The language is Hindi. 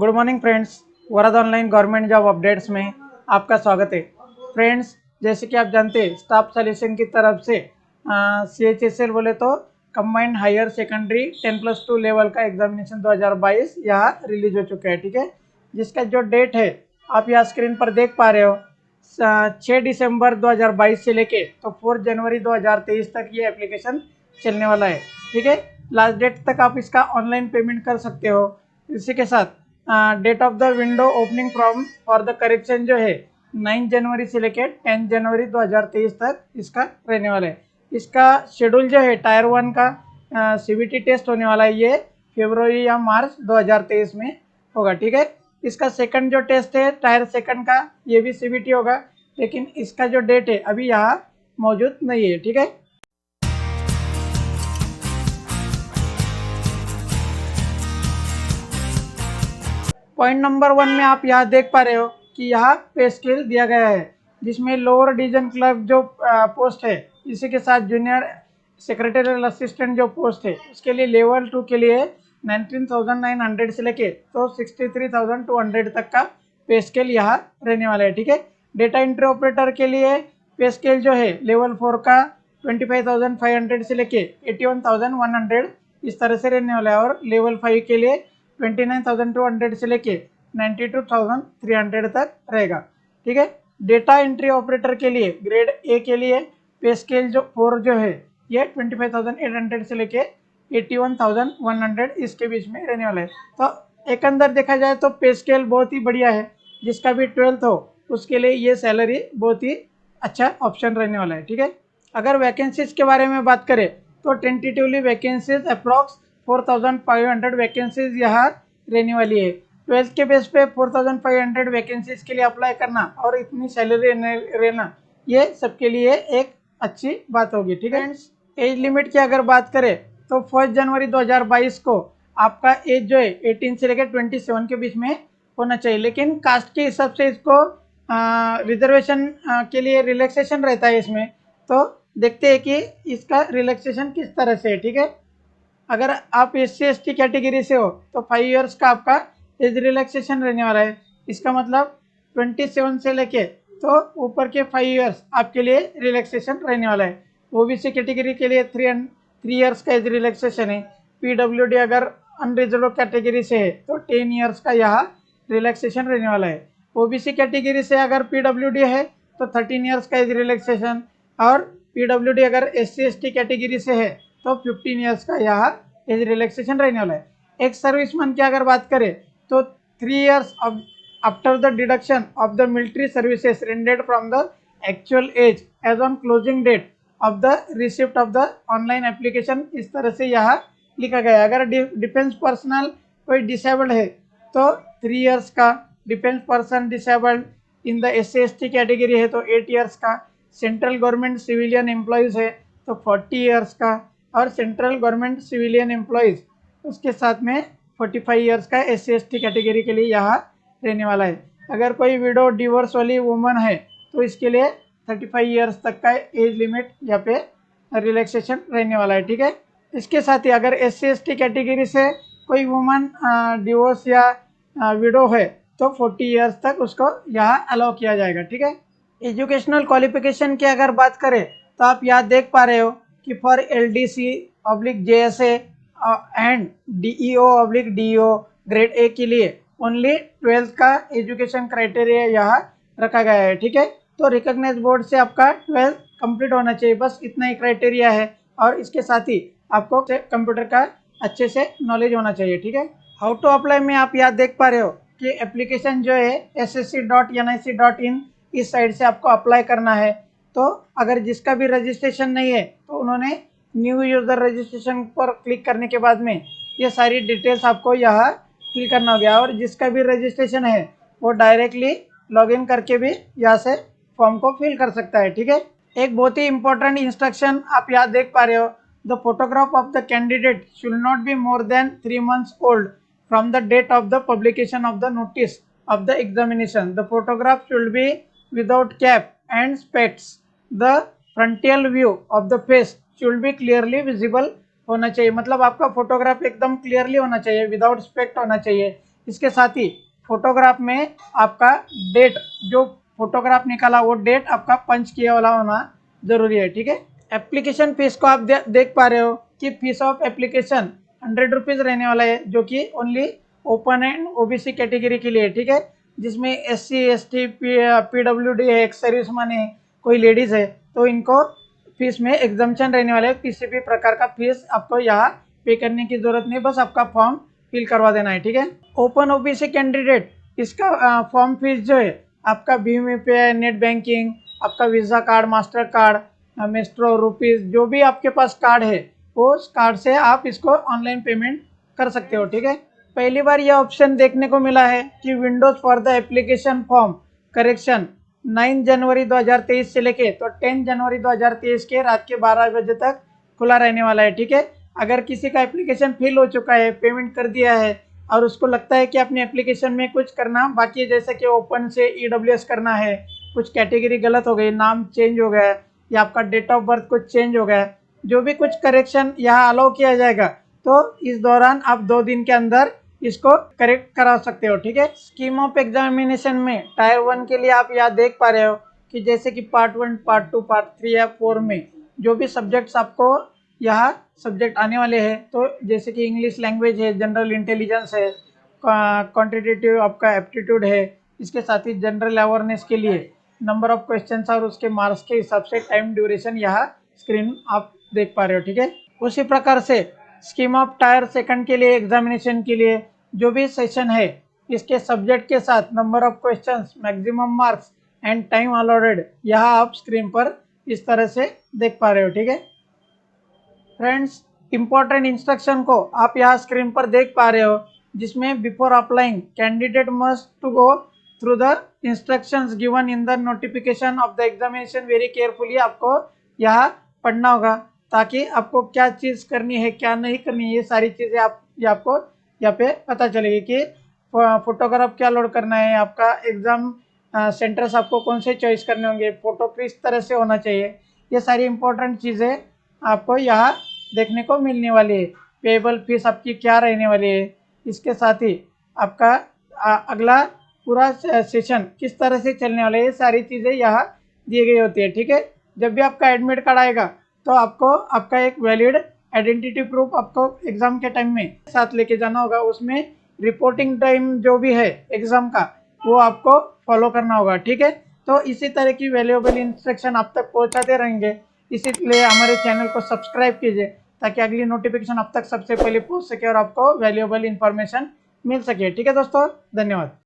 Good morning friends. Varad online government job updates में आपका स्वागत है। फ्रेंड्स, जैसे कि आप जानते हैं स्टाफ सॉल्यूशन की तरफ से CHSL बोले तो कंबाइंड हायर सेकेंडरी 10+2 लेवल का एग्जामिनेशन 2022 यहाँ रिलीज हो चुका है। ठीक है, जिसका जो डेट है आप यहाँ स्क्रीन पर देख पा रहे हो। 6 दिसंबर 2022 से लेके तो 4 जनवरी 2023 तक ये एप्लीकेशन चलने वाला है। ठीक है, लास्ट डेट तक आप इसका ऑनलाइन पेमेंट कर सकते हो। इसी के साथ date of the window opening form for the correction जो है 9 जनवरी से लेकर 10 जनवरी 2023 तक इसका रहने वाला है। इसका शेड्यूल जो है टायर 1 का CBT टेस्ट होने वाला है, ये फरवरी या मार्च 2023 में होगा। ठीक है, इसका सेकंड जो टेस्ट है टायर सेकंड का, ये भी CBT होगा, लेकिन इसका जो डेट है अभी यहाँ मौजूद नहीं है। ठीक है, पॉइंट नंबर 1 में आप यहाँ देख पा रहे हो कि यहाँ पे स्केल दिया गया है, जिसमें लोअर डिवीजन क्लर्क जो पोस्ट है, इसी के साथ जूनियर सेक्रेटरियल असिस्टेंट जो पोस्ट है उसके लिए लेवल 2 के लिए 19,900 से लेके तो 63,200 तक का पे स्केल यहाँ रहने वाला है। ठीक है, डेटा एंट्री ऑपरेटर के लिए पे स्केल जो है लेवल 4 का 25,500 से लेके 81,100 इस तरह से रहने वाला है, और लेवल 5 के लिए 29,200 से लेके 92,300 तक रहेगा। ठीक है, डेटा एंट्री ऑपरेटर के लिए ग्रेड ए के लिए पे स्केल जो 4 जो है ये 25,800 से लेके 81,100 इसके बीच में रहने वाला है। तो एक अंदर देखा जाए तो पे स्केल बहुत ही बढ़िया है, जिसका भी 12th हो उसके लिए ये सैलरी बहुत ही अच्छा ऑप्शन रहने वाला है। ठीक है, अगर वैकेंसीज के बारे में बात करें तो टेंटेटिवली वैकेंसीज अप्रॉक्स 4,500 वैकेंसीज यहाँ रहने वाली है। 12th के बेस पे 4,500 वैकेंसीज के लिए अप्लाई करना और इतनी सैलरी रहना, ये सबके लिए एक अच्छी बात होगी। ठीक है, एज लिमिट की अगर बात करें तो 1 जनवरी 2022 को आपका एज जो है 18 से लेकर 27 के बीच में होना चाहिए, लेकिन कास्ट के हिसाब से इसको रिजर्वेशन के लिए रिलैक्सेशन रहता है इसमें। तो देखते हैं कि इसका रिलैक्सेशन किस तरह से है। ठीक है, अगर आप SC/ST कैटेगरी से हो तो 5 इयर्स का आपका एज रिलैक्सेशन रहने वाला है। इसका मतलब 27 से लेके तो ऊपर के 5 इयर्स आपके लिए रिलैक्सेशन रहने वाला है। OBC कैटेगरी के लिए 3 इयर्स का एज रिलैक्सेशन है। PWD अगर अनरिजर्व कैटेगरी से है तो 10 इयर्स का यहाँ रिलैक्सेशन रहने वाला है। OBC कैटेगरी से अगर PWD है तो 13 इयर्स का एज रिलैक्सेशन, और PWD अगर SC/ST कैटेगरी से है तो 15 इयर्स का यहाँ एज रिलैक्सेशन रहने वाला है। एक सर्विसमैन की अगर बात करें तो 3 years after the deduction of the military services rendered from the actual age age on closing date of the receipt of the online application, इस तरह से यहाँ लिखा गया है। अगर डिफेंस पर्सनल कोई डिसेबल्ड है तो 3 इयर्स का, defence person disabled in the SC/ST category है तो 8 इयर्स का, सेंट्रल गवर्नमेंट सिविलियन एम्प्लॉयज़ है तो 40 इयर्स का, और सेंट्रल गवर्नमेंट सिविलियन एम्प्लॉयज़ उसके साथ में 45 इयर्स का SC/ST कैटेगरी के लिए यहाँ रहने वाला है। अगर कोई विडो डिवोर्स वाली वुमन है तो इसके लिए 35 इयर्स तक का एज लिमिट यहाँ पे रिलैक्सेशन रहने वाला है। ठीक है, इसके साथ ही अगर SC/ST कैटेगरी से कोई वुमन डिवोर्स या विडो है तो 40 इयर्स तक उसको यहाँ अलाउ किया जाएगा। ठीक है, एजुकेशनल क्वालिफिकेशन की अगर बात करें तो आप यहाँ देख पा रहे हो कि for LDC/JSA and DEO/DEO grade A के लिए ओनली 12th का एजुकेशन क्राइटेरिया यहाँ रखा गया है। ठीक है, तो रिकॉग्नाइज बोर्ड से आपका 12th कंप्लीट होना चाहिए, बस इतना ही क्राइटेरिया है, और इसके साथ ही आपको कंप्यूटर का अच्छे से नॉलेज होना चाहिए। ठीक है, हाउ टू अप्लाई में आप यहाँ देख पा रहे हो कि एप्लीकेशन जो है ssc.nic.in इस साइड से आपको अप्लाई करना है। तो अगर जिसका भी रजिस्ट्रेशन नहीं है तो उन्होंने न्यू यूज़र रजिस्ट्रेशन पर क्लिक करने के बाद में ये सारी डिटेल्स आपको यहाँ फिल करना होगा, और जिसका भी रजिस्ट्रेशन है वो डायरेक्टली लॉगिन करके भी यहाँ से फॉर्म को फिल कर सकता है। ठीक है, एक बहुत ही इंपॉर्टेंट इंस्ट्रक्शन आप यहाँ देख पा रहे हो, the photograph of the candidate should not be more than 3 months old from the date of the publication of the notice of the examination. The photograph should be without cap and specs. The frontal view of the face should be clearly visible होना चाहिए, मतलब आपका फोटोग्राफ एकदम क्लियरली होना चाहिए, विदाउट स्पेक्ट होना चाहिए। इसके साथ ही फोटोग्राफ में आपका डेट, जो फोटोग्राफ निकाला वो डेट आपका पंच किया वाला होना जरूरी है, ठीक है। एप्लीकेशन फीस को आप देख पा रहे हो कि फीस ऑफ एप्लीकेशन 100 रुपीज़ रहने वाला है, जो कि only open and OBC category के लिए, ठीक है। जिसमें SC ST PWD है, एक्स सर्विसमैन है, कोई लेडीज़ है, तो इनको फीस में एग्जम्पशन रहने वाले हैं। किसी भी प्रकार का फीस आपको यहाँ पे करने की जरूरत नहीं, बस आपका फॉर्म फिल करवा देना है, ठीक है। ओपन ओबीसी कैंडिडेट, इसका फॉर्म फीस जो है आपका भीम UPI, नेट बैंकिंग, आपका visa card, master card, maestro, rupees, जो भी आपके पास कार्ड है वो कार्ड से आप इसको ऑनलाइन पेमेंट कर सकते हो, ठीक है। पहली बार यह ऑप्शन देखने को मिला है कि Windows for the application form correction 9 जनवरी 2023 से लेके तो 10 जनवरी 2023 के रात के 12 बजे तक खुला रहने वाला है, ठीक है। अगर किसी का एप्लीकेशन फिल हो चुका है, पेमेंट कर दिया है और उसको लगता है कि अपने एप्लीकेशन में कुछ करना बाकी है, जैसे कि ओपन से EWS करना है, कुछ कैटेगरी गलत हो गई, नाम चेंज हो गया या आपका डेट ऑफ बर्थ कुछ चेंज हो गया, जो भी कुछ करेक्शन यहाँ अलाउ किया जाएगा, तो इस दौरान आप 2 दिन के अंदर इसको करेक्ट करा सकते हो, ठीक है। स्कीम ऑफ एग्जामिनेशन में टायर 1 के लिए आप यहाँ देख पा रहे हो कि जैसे कि पार्ट 1, पार्ट 2, पार्ट 3 या 4 में जो भी सब्जेक्ट्स आपको यहाँ सब्जेक्ट आने वाले हैं, तो जैसे कि इंग्लिश लैंग्वेज है, जनरल इंटेलिजेंस है, क्वांटिटेटिव आपका एप्टीट्यूड है, इसके साथ ही जनरल अवेयरनेस के लिए नंबर ऑफ क्वेश्चंस और उसके मार्क्स के हिसाब से टाइम ड्यूरेशन यहाँ स्क्रीन आप देख पा रहे हो, ठीक है। उसी प्रकार से स्कीम ऑफ टायर 2 के लिए एग्जामिनेशन के लिए जो भी सेशन है, इसके सब्जेक्ट के साथ number of questions, maximum marks and time allotted यहाँ आप स्क्रीन पर इस तरह से देख पा रहे हो, ठीक है। फ्रेंड्स, इंपॉर्टेंट इंस्ट्रक्शन को आप यहाँ स्क्रीन पर देख पा रहे हो, जिसमें before applying candidate must to go through the instructions given in the notification of the examination very carefully. आपको यहाँ पढ़ना होगा ताकि आपको क्या चीज़ करनी है, क्या नहीं करनी है, ये सारी चीज़ें आपको यहाँ पे पता चलेगी कि फोटोग्राफ क्या लोड करना है, आपका एग्ज़ाम सेंटर्स आपको कौन से चॉइस करने होंगे, फ़ोटो किस तरह से होना चाहिए, ये सारी इंपॉर्टेंट चीज़ें आपको यहाँ देखने को मिलने वाली है। पेएबल फीस आपकी क्या रहने वाली है, इसके साथ ही आपका अगला पूरा सेशन किस तरह से चलने वाला है, ये सारी चीज़ें यहाँ दी गई होती है, ठीक है। जब भी आपका एडमिट कार्ड आएगा तो आपको आपका एक वैलिड आइडेंटिटी प्रूफ आपको एग्ज़ाम के टाइम में साथ लेके जाना होगा। उसमें रिपोर्टिंग टाइम जो भी है एग्ज़ाम का वो आपको फॉलो करना होगा, ठीक है। तो इसी तरह की वैल्यूएबल इंस्ट्रक्शन आप तक पहुँचाते रहेंगे, इसीलिए हमारे चैनल को सब्सक्राइब कीजिए ताकि अगली नोटिफिकेशन अब तक सबसे पहले पहुंच सके और आपको वैल्यूएबल इंफॉर्मेशन मिल सके, ठीक है दोस्तों। धन्यवाद।